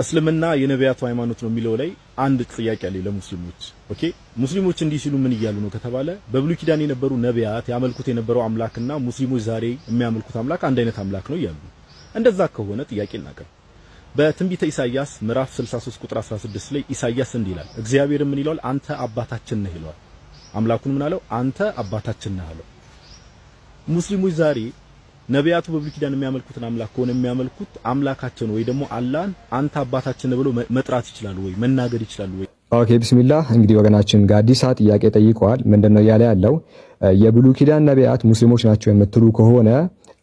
እስልምና የነቢያቱ ሃይማኖት ነው የሚለው ላይ አንድ ጥያቄ አለ ለሙስሊሞች። ኦኬ ሙስሊሞች እንዲህ ሲሉ ምን እያሉ ነው ከተባለ በብሉይ ኪዳን የነበሩ ነቢያት ያመልኩት የነበረው አምላክና ሙስሊሞች ዛሬ የሚያመልኩት አምላክ አንድ አይነት አምላክ ነው እያሉ። እንደዛ ከሆነ ጥያቄ እናቀርብ። በትንቢተ ኢሳይያስ ምዕራፍ 63 ቁጥር 16 ላይ ኢሳይያስ እንዲህ ይላል፣ እግዚአብሔር ምን ይላል? አንተ አባታችን ነህ ይላል። አምላኩን ምን አለው? አንተ አባታችን ነህ አለው። ሙስሊሞች ዛሬ ነቢያቱ በብሉይ ኪዳን የሚያመልኩትን አምላክ ከሆነ የሚያመልኩት አምላካችን ወይ ደግሞ አላህን አንተ አባታችን ብሎ መጥራት ይችላሉ ወይ መናገር ይችላሉ ወይ? ኦኬ ቢስሚላህ። እንግዲህ ወገናችን ጋዲሳ ጥያቄ ጠይቀዋል። ምንድነው እያለ ያለው? የብሉይ ኪዳን ነቢያት ሙስሊሞች ናቸው የምትሉ ከሆነ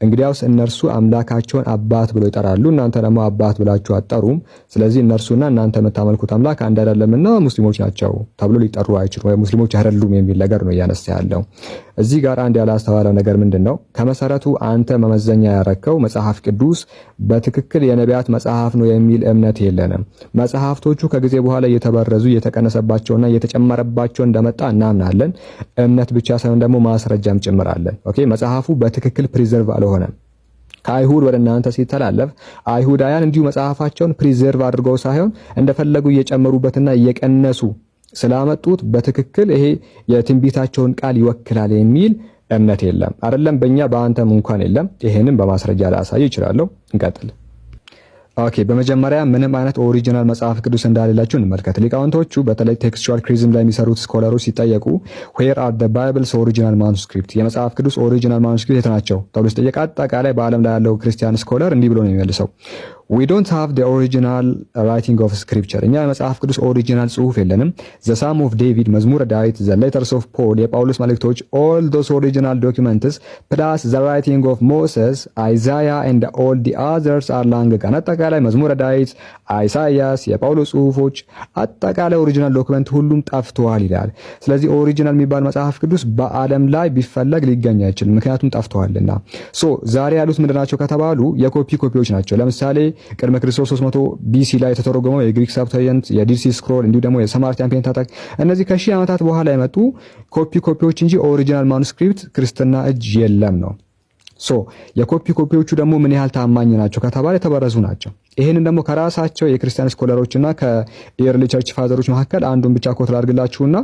እንግዲያውስ እነርሱ አምላካቸውን አባት ብለው ይጠራሉ፣ እናንተ ደግሞ አባት ብላችሁ አትጠሩም። ስለዚህ እነርሱና እናንተ የምታመልኩት አምላክ አንድ አይደለምና ሙስሊሞች ናቸው ተብሎ ሊጠሩ አይችሉም፣ ወይ ሙስሊሞች አይደሉም የሚል ነገር ነው እያነሳ ያለው። እዚህ ጋር አንድ ያላስተዋለው ነገር ምንድነው? ከመሰረቱ አንተ መመዘኛ ያረከው መጽሐፍ ቅዱስ በትክክል የነቢያት መጽሐፍ ነው የሚል እምነት የለንም። መጽሐፍቶቹ ከጊዜ በኋላ እየተበረዙ እየተቀነሰባቸውና እየተጨመረባቸው እንደመጣ እናምናለን። እምነት ብቻ ሳይሆን ደግሞ ማስረጃም ጭምራለን። ኦኬ መጽሐፉ በትክክል ፕሪዘርቭ አልሆነም። ከአይሁድ ወደ እናንተ ሲተላለፍ አይሁዳውያን እንዲሁ መጽሐፋቸውን ፕሪዘርቭ አድርገው ሳይሆን እንደፈለጉ እየጨመሩበትና እየቀነሱ ስላመጡት በትክክል ይሄ የትንቢታቸውን ቃል ይወክላል የሚል እምነት የለም። አይደለም በእኛ በአንተም እንኳን የለም። ይሄንን በማስረጃ ላሳይ እችላለሁ። እንቀጥል። ኦኬ በመጀመሪያ ምንም አይነት ኦሪጂናል መጽሐፍ ቅዱስ እንዳሌላችሁ እንመልከት። ሊቃውንቶቹ በተለይ ቴክስቹዋል ክሪቲሲዝም ላይ የሚሰሩት ስኮላሮች ሲጠየቁ where are the bible's original manuscript የመጽሐፍ ቅዱስ ኦሪጂናል ማኑስክሪፕት የት ናቸው ተብሎ ሲጠየቅ አጠቃላይ በዓለም ላይ ያለው ክርስቲያን ስኮላር እንዲህ ብሎ ነው የሚመልሰው we don't have the original writing of scripture እኛ የመጽሐፍ ቅዱስ ኦሪጂናል ጽሑፍ የለንም። the psalm of david መዝሙረ ዳዊት the letters of paul የጳውሎስ መልእክቶች all those original documents plus the writing of moses isaiah and all the others are long gone አጠቃላይ መዝሙረ ዳዊት ኢሳይያስ የጳውሎስ ጽሑፎች አጠቃላይ ኦሪጂናል ዶክመንት ሁሉም ጠፍተዋል ይላል። ስለዚህ ኦሪጂናል የሚባል መጽሐፍ ቅዱስ በዓለም ላይ ቢፈለግ ሊገኝ አይችልም፣ ምክንያቱም ጠፍተዋልና። ሶ ዛሬ ያሉት ምንድናቸው ከተባሉ የኮፒዎች ናቸው። ለምሳሌ ቅድመ ክርስቶስ 300 ቢሲ ላይ የተተረጎመው የግሪክ ሰብታየንት የዲሲ ስክሮል እንዲሁ ደግሞ የሰማርቲያን ፔንታታክ እነዚህ ከሺህ ዓመታት በኋላ የመጡ ኮፒዎች እንጂ ኦሪጂናል ማኑስክሪፕት ክርስትና እጅ የለም ነው። ሶ የኮፒዎቹ ደግሞ ምን ያህል ታማኝ ናቸው ከተባለ የተበረዙ ናቸው። ይሄንን ደግሞ ከራሳቸው የክርስቲያን ስኮላሮችና ከኤርሊ ቸርች ፋዘሮች መካከል አንዱን ብቻ ኮት ላድርግላችሁና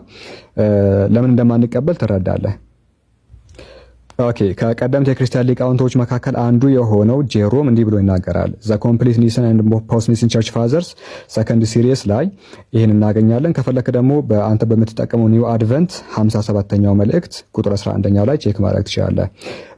ለምን እንደማንቀበል ትረዳለህ። ኦኬ ከቀደምት የክርስቲያን ሊቃውንቶች መካከል አንዱ የሆነው ጄሮም እንዲህ ብሎ ይናገራል። ዘ ኮምፕሊት ኒሰን ኤንድ ፖስት ኒሰን ቸርች ፋዘርስ ሰከንድ ሲሪየስ ላይ ይሄን እናገኛለን። ከፈለክ ደግሞ በአንተ በምትጠቀመው ኒው አድቨንት 57ኛው መልእክት ቁጥር 11ኛው ላይ ቼክ ማድረግ ትችላለህ።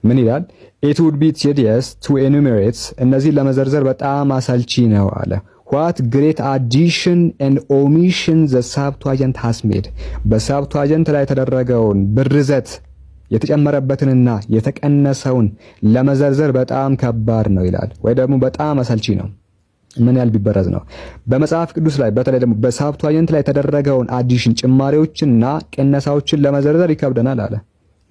ምን ይላል? it would be tedious to enumerate እነዚህ ለመዘርዘር በጣም አሰልቺ ነው አለ። what great addition and omission the Septuagint has made በሰብቷጀንት ላይ የተደረገውን ብርዘት የተጨመረበትንና የተቀነሰውን ለመዘርዘር በጣም ከባድ ነው ይላል። ወይ ደግሞ በጣም አሰልቺ ነው። ምን ያህል ቢበረዝ ነው? በመጽሐፍ ቅዱስ ላይ በተለይ ደግሞ በሰብቷጀንት ላይ የተደረገውን አዲሽን ጭማሪዎችና ቅነሳዎችን ለመዘርዘር ይከብደናል አለ።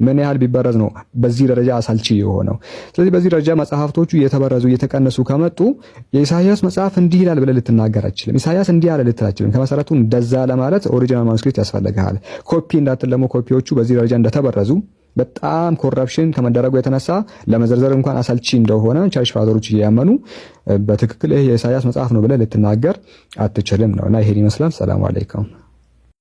ምን ያህል ቢበረዝ ነው በዚህ ደረጃ አሰልቺ የሆነው? ስለዚህ በዚህ ደረጃ መጽሐፍቶቹ እየተበረዙ እየተቀነሱ ከመጡ የኢሳይያስ መጽሐፍ እንዲህ ይላል ብለህ ልትናገር አትችልም። ኢሳይያስ እንዲህ ያለ ልትል አትችልም። ከመሰረቱ እንደዛ ለማለት ኦሪጂናል ማኑስክሪፕት ያስፈልጋል። ኮፒ እንዳትል ደግሞ ኮፒዎቹ በዚህ ደረጃ እንደተበረዙ በጣም ኮረፕሽን ከመደረጉ የተነሳ ለመዘርዘር እንኳን አሰልቺ እንደሆነ ቸርች ፋዘሮች እያመኑ በትክክል ይሄ የኢሳይያስ መጽሐፍ ነው ብለህ ልትናገር አትችልም ነውና ይሄን ይመስላል። ሰላም አለይኩም።